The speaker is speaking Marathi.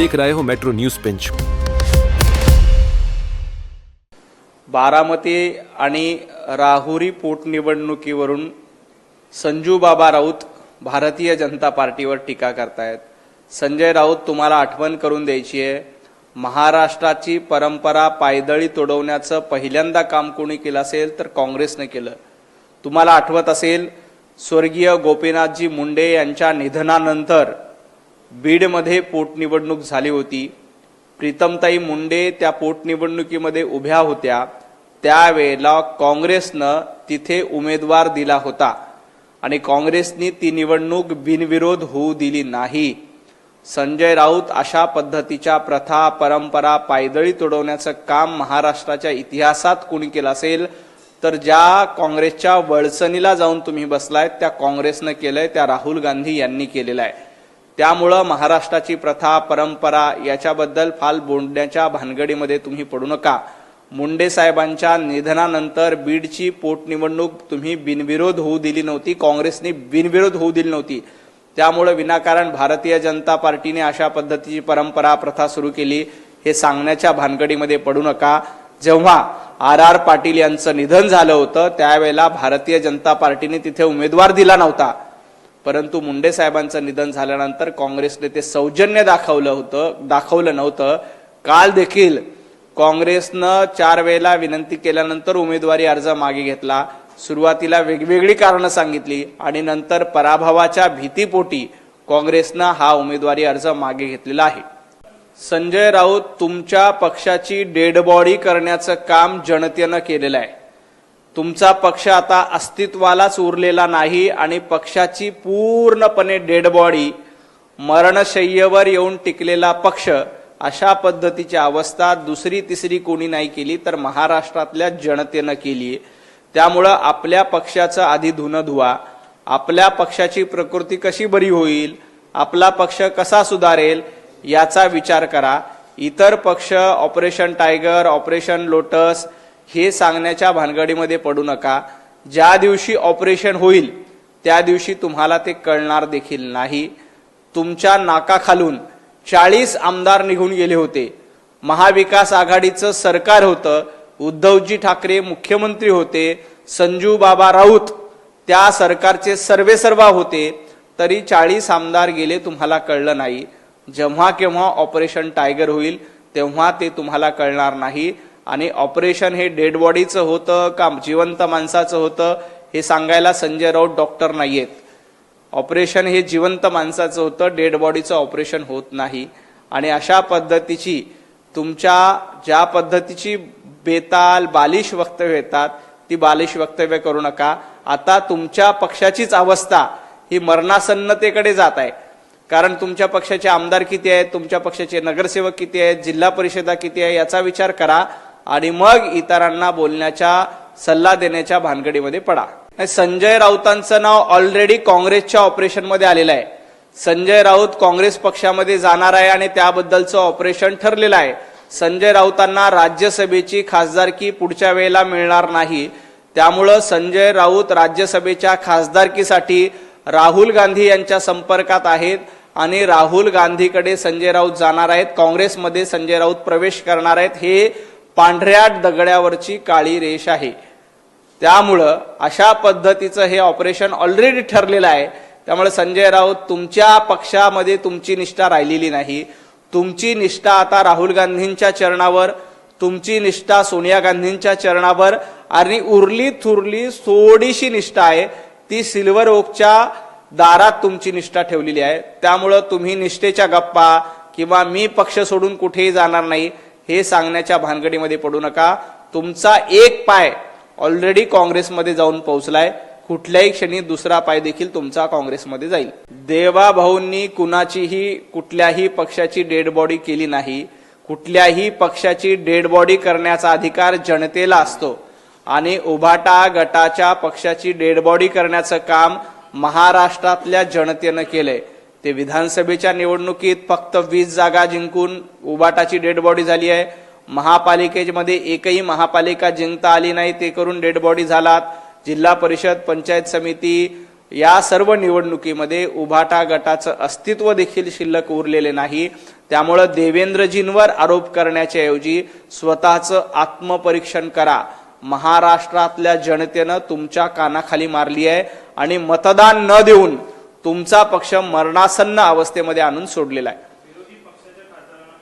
देख रहे हो मेट्रो न्यूज पिंच। बारामती आणि राहुरी पोटनिवडणुकीवरून संजू बाबा राऊत भारतीय जनता पार्टीवर टीका करतायत। संजय राऊत, तुम्हाला आठवण करून द्यायची आहे, महाराष्ट्राची परंपरा पायदळी तोडवण्याचं पहिल्यांदा काम कोणी केलं असेल तर काँग्रेसने केलं। तुम्हाला आठवत असेल, स्वर्गीय गोपीनाथजी मुंडे यांच्या निधनानंतर बीडमध्ये पोटनिवडणूक झाली होती। प्रीतमताई मुंडे त्या पोटनिवडणुकीमध्ये उभ्या होत्या। त्यावेळेला काँग्रेसनं तिथे उमेदवार दिला होता आणि काँग्रेसनी ती निवडणूक बिनविरोध होऊ दिली नाही। संजय राऊत अशा पद्धतीच्या प्रथा परंपरा पायदळी तोडवण्याचं काम महाराष्ट्राच्या इतिहासात कोणी केलं असेल तर ज्या काँग्रेसच्या वळसणीला जाऊन तुम्ही बसलाय त्या काँग्रेसनं केलंय, त्या राहुल गांधी यांनी केलेलं आहे। त्यामुळं महाराष्ट्राची प्रथा परंपरा याच्याबद्दल फाल बोलण्याच्या भानगडीमध्ये तुम्ही पडू नका। मुंडे साहेबांच्या निधनानंतर बीडची पोटनिवडणूक तुम्ही बिनविरोध होऊ दिली नव्हती, काँग्रेसने बिनविरोध होऊ दिली नव्हती। त्यामुळे विनाकारण भारतीय जनता पार्टीने अशा पद्धतीची परंपरा प्रथा सुरू केली हे सांगण्याच्या भानगडीमध्ये पडू नका। जेव्हा आर पाटील यांचं निधन झालं होतं त्यावेळेला भारतीय जनता पार्टीने तिथे उमेदवार दिला नव्हता, परंतु मुंडे साहेबांचं निधन झाल्यानंतर काँग्रेसने ते सौजन्य दाखवलं नव्हतं। काल देखील काँग्रेसनं 4 वेळेला विनंती केल्यानंतर उमेदवारी अर्ज मागे घेतला। सुरुवातीला वेगवेगळी कारणं सांगितली आणि नंतर पराभवाच्या भीतीपोटी काँग्रेसनं हा उमेदवारी अर्ज मागे घेतलेला आहे। संजय राऊत, तुमच्या पक्षाची डेड बॉडी करण्याचं काम जनतेनं केलेलं आहे। तुमचा पक्ष आता अस्तित्वालाच उरलेला नाही आणि पक्षाची पूर्णपणे डेड बॉडी, मरणशय्येवर येऊन टिकलेला पक्ष, अशा पद्धतीची अवस्था दुसरी तिसरी कोणी नाही केली तर महाराष्ट्रातल्या जनतेनं केली। त्यामुळं आपल्या पक्षाचं आधी धुणं धुवा, आपल्या पक्षाची प्रकृती कशी बरी होईल, आपला पक्ष कसा सुधारेल याचा विचार करा। इतर पक्ष ऑपरेशन टायगर, ऑपरेशन लोटस हे सांगण्याच्या भानगडीमध्ये पडू नका। ज्या दिवशी ऑपरेशन होईल त्या दिवशी तुम्हाला ते कळणार देखील नाही। तुमच्या नाकाखालून 40 आमदार निघून गेले होते। महाविकास आघाडीचं सरकार होतं, उद्धवजी ठाकरे मुख्यमंत्री होते, संजू बाबा राऊत त्या सरकारचे सर्वेसर्वा होते, तरी 40 आमदार गेले, तुम्हाला कळलं नाही। जेव्हा केव्हा ऑपरेशन टायगर होईल तेव्हा ते तुम्हाला कळणार नाही। आणि ऑपरेशन हे डेड बॉडीचं होतं का जिवंत माणसाचं होतं हे सांगायला संजय राऊत डॉक्टर नाहीयेत। ऑपरेशन हे जिवंत माणसाचं होतं, डेड बॉडीचं ऑपरेशन होत नाही। आणि अशा पद्धतीची तुमच्या ज्या पद्धतीची बेताल बालिश वक्तव्य येतात ती बालिश वक्तव्य करू नका। आता तुमच्या पक्षाचीच अवस्था ही मरणासन्नतेकडे जात आहे, कारण तुमच्या पक्षाचे आमदार किती आहेत, तुमच्या पक्षाचे नगरसेवक किती आहेत, जिल्हा परिषदा किती आहे याचा विचार करा आणि मग इतरांना बोलण्याच्या सल्ला देण्याच्या भानगडीमध्ये पडा। संजय राऊतांचं नाव ऑलरेडी काँग्रेसच्या ऑपरेशन मध्ये आलेलं आहे। संजय राऊत काँग्रेस पक्षामध्ये जाणार आहे आणि त्याबद्दलचं ऑपरेशन ठरलेलं आहे। संजय राऊतांना राज्यसभेची खासदारकी पुढच्या वेळेला मिळणार नाही, त्यामुळं संजय राऊत राज्यसभेच्या खासदारकीसाठी राहुल गांधी यांच्या संपर्कात आहेत आणि राहुल गांधीकडे संजय राऊत जाणार आहेत, काँग्रेसमध्ये संजय राऊत प्रवेश करणार आहेत। हे पांढऱ्या दगडावरची काळी रेष आहे। त्यामुळं अशा पद्धतीचं हे ऑपरेशन ऑलरेडी ठरलेलं आहे। त्यामुळे संजय राऊत, तुमच्या पक्षामध्ये तुमची निष्ठा राहिलेली नाही। तुमची निष्ठा आता राहुल गांधींच्या चरणावर, तुमची निष्ठा सोनिया गांधींच्या चरणावर आणि उरली थुरली थोडीशी निष्ठा आहे ती सिल्वर ओकच्या दारात तुमची निष्ठा ठेवलेली आहे। त्यामुळं तुम्ही निष्ठेच्या गप्पा किंवा मी पक्ष सोडून कुठेही जाणार नाही हे सांगण्याच्या भानगडीमध्ये पडू नका। तुमचा एक पाय ऑलरेडी काँग्रेसमध्ये जाऊन पोहोचलाय, कुठल्याही क्षणी दुसरा पाय देखील तुमचा काँग्रेसमध्ये जाईल। देवाभाऊंनी कुणाचीही कुठल्याही पक्षाची डेड बॉडी केली नाही। कुठल्याही पक्षाची डेड बॉडी करण्याचा अधिकार जनतेला असतो आणि उभाटा गटाच्या पक्षाची डेड बॉडी करण्याचं काम महाराष्ट्रातल्या जनतेनं केलंय। ते विधानसभेच्या निवडणुकीत फक्त 20 जागा जिंकून उभाटाची डेड बॉडी झाली आहे। महापालिकेमध्ये एकही महापालिका जिंकता आली नाही, ते करून डेड बॉडी झालात। जिल्हा परिषद, पंचायत समिती या सर्व निवडणुकीमध्ये उभाटा गटाचं अस्तित्व देखील शिल्लक उरलेले नाही। त्यामुळे देवेंद्रजींवर आरोप करण्याच्या ऐवजी स्वतःचं आत्मपरीक्षण करा। महाराष्ट्रातल्या जनतेनं तुमच्या कानाखाली मारली आहे आणि मतदान न देऊन तुमचा पक्ष मरणासन्न अवस्थेमध्ये आणून सोडलेला आहे।